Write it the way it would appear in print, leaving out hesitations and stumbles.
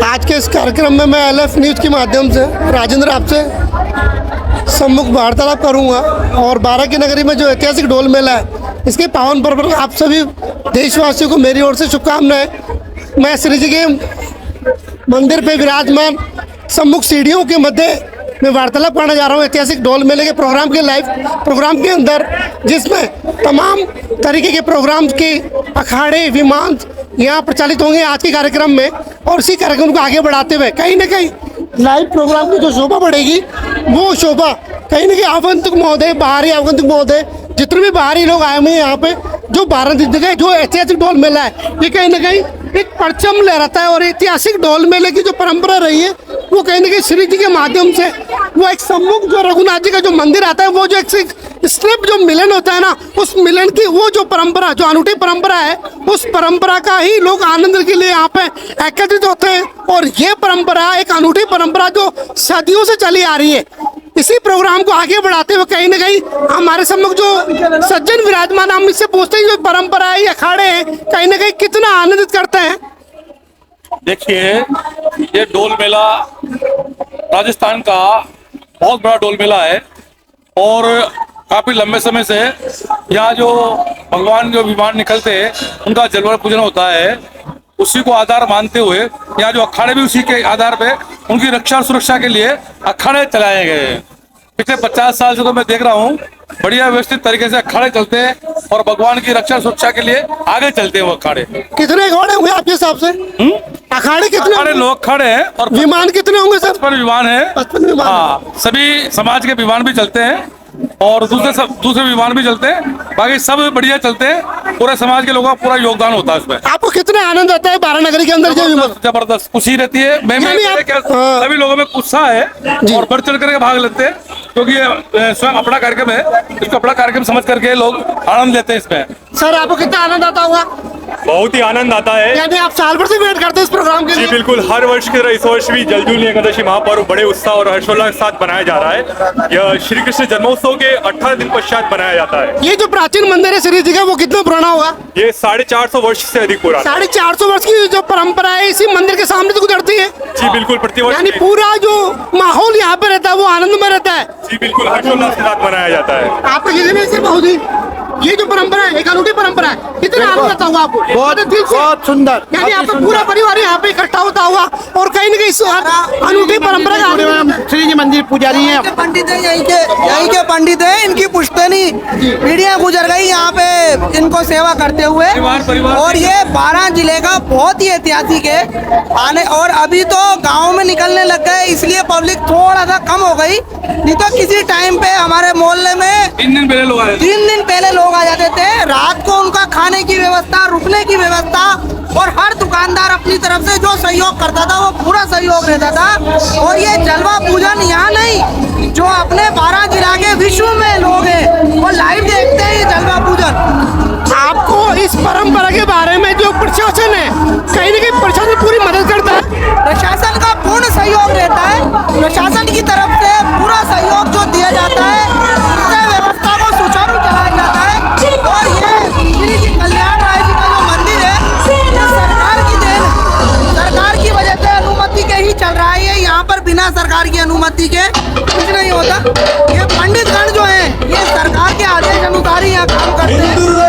आज के इस कार्यक्रम में मैं LF न्यूज़ के माध्यम से राजेंद्र आपसे सम्मुख वार्तालाप करूंगा और 12 की नगरी में जो ऐतिहासिक डोल मेला है इसके पावन पर्व पर आप सभी देशवासियों को मेरी ओर से शुभकामनाएं। मैं श्री जी के मंदिर पे विराजमान सम्मुख सीढ़ियों के मध्य मैं वार्तालाप करना जा रहा हूँ ऐतिहासिक डोल मेले के प्रोग्राम के लाइव प्रोग्राम के अंदर, जिसमें तमाम तरीके के प्रोग्राम के अखाड़े विमान यहाँ प्रचालित होंगे आज के कार्यक्रम में। और इसी कार्यक्रम को आगे बढ़ाते हुए कहीं ना कहीं लाइव प्रोग्राम की जो शोभा बढ़ेगी वो शोभा कहीं ना कहीं आगंतुक महोदय, बाहरी आगंतुक महोदय, जितने भी बाहरी लोग आए हुए हैं यहाँ पे, जो 12 दिन का जो ऐतिहासिक डोल मेला है ये कहीं ना कहीं एक परचम लहराता है। और ऐतिहासिक डोल मेले की जो परंपरा रही है वो कहीं ना कहीं श्री जी के माध्यम से वो एक सम्मुख जो रघुनाथ जी का जो मंदिर आता है, वो जो एक स्टेप जो मिलन होता है ना, उस मिलन की वो जो परंपरा, जो अनूठी परंपरा है, उस परंपरा का ही लोग आनंद के लिए यहाँ पे एकत्रित होते हैं। और ये परंपरा एक अनूठी परंपरा जो सदियों से चली आ रही है। इसी प्रोग्राम को आगे बढ़ाते हुए कहीं ना कहीं हमारे सम्मुख जो सज्जन विराजमान, हम इससे पूछते हैं जो परंपरा है, अखाड़े हैं, कहीं ना कहीं कितना आनंदित करते हैं। देखिए, ये डोल मेला राजस्थान का बहुत बड़ा डोल मेला है और काफी लंबे समय से यहाँ जो भगवान जो विमान निकलते हैं उनका जलवा पूजन होता है। उसी को आधार मानते हुए यहाँ जो अखाड़े भी उसी के आधार पे उनकी रक्षा और सुरक्षा के लिए अखाड़े चलाए गए हैं। पिछले 50 साल से तो मैं देख रहा हूँ बढ़िया व्यवस्थित तरीके से अखाड़े चलते हैं और भगवान की रक्षा सुरक्षा के लिए आगे चलते हैं वो अखाड़े। कितने अखाड़े होंगे आपके हिसाब से? अखाड़े कितने? अखाड़े लोग खड़े हैं और विमान कितने होंगे सर? 55 विमान है। 55 विमान। हाँ, सभी समाज के विमान भी चलते हैं और दूसरे विमान भी चलते हैं, बाकी सब बढ़िया चलते हैं। पूरे समाज के लोगों का पूरा योगदान होता है इसमें। आपको कितना आनंद आता है 12 नगरी के अंदर? जबरदस्त खुशी रहती है। सभी लोगों में उत्साह है और बढ़ चढ़ करके भाग लेते हैं, क्योंकि ये स्वयं अपना कार्यक्रम है। इसको अपना कार्यक्रम समझ करके लोग आनंद लेते हैं इसमें। सर आपको कितना आनंद आता होगा? बहुत ही आनंद आता है। यानी आप साल भर से वेट करते हैं इस प्रोग्राम के लिए? जी बिल्कुल, हर वर्ष की तरह इस वर्ष भी जलजूली एकादशी महापर्व बड़े उत्साह और हर्षोल्लास के साथ मनाया जा रहा है। यह श्री कृष्ण जन्मोत्सव के 18 दिन पश्चात बनाया जाता है। ये जो प्राचीन मंदिर है श्री जी का, वो कितना पुराना होगा? ये 450 वर्ष से अधिक पुराना। 450 वर्ष की जो परंपरा है इसी मंदिर के सामने से गुजरती है। जी बिल्कुल, प्रतिवर्ष यानी पूरा जो माहौल यहाँ पे रहता है वो आनंद में रहता है। जी बिल्कुल, हर्षोल्लास के साथ मनाया जाता है। आपको ये जो परंपरा है एक अनूठी परंपरा है, कितना आनंद आता होगा आपको? बहुत सुंदर। यानी आपका पूरा परिवार यहाँ पे इकट्ठा होता होगा और कहीं ना कहीं अनूठी परंपरा का श्री जी मंदिर पुजारी है, पंडित है, यहीं के पंडित है। इनकी पुश्तैनी पीढ़ियां गुजर गई यहाँ पे इनको सेवा करते हुए। और ये 12 जिले का बहुत ही ऐतिहासिक है आने। और अभी तो गाँव में निकलने लग गए, इसलिए पब्लिक थोड़ा सा कम हो गई। नहीं तो किसी टाइम पे हमारे मोहल्ले में 3 दिन पहले लोग आए थे। 3 दिन पहले लोग आ जाते थे। रात को उनका खाने की व्यवस्था, रुकने की व्यवस्था और हर दुकानदार अपनी तरफ से जो सहयोग करता था वो पूरा सहयोग रहता था। और ये जलवा पूजन यहाँ नहीं, जो अपने 12 जिला के विश्व में लोग हैं वो लाइव देखते हैं ये जलवा पूजन। आपको इस परंपरा के बारे में जो प्रशासन है, कहीं ना कहीं प्रशासन पूरी मदद करता है? प्रशासन का पूर्ण सहयोग रहता है। प्रशासन की तरफ से पूरा सहयोग जो दिया जाता है, उससे व्यवस्था को सुचारू चलाया जाता है। और ये श्री जी कल्याण राय जी का जो मंदिर है, ये सरकार की देन, सरकार की वजह से अनुमति के ही चल रहा है। ये यहाँ पर बिना सरकार की अनुमति के कुछ नहीं होता। ये पंडितगण जो है ये सरकार के आदेश अनुसार ही यहाँ काम करते हैं।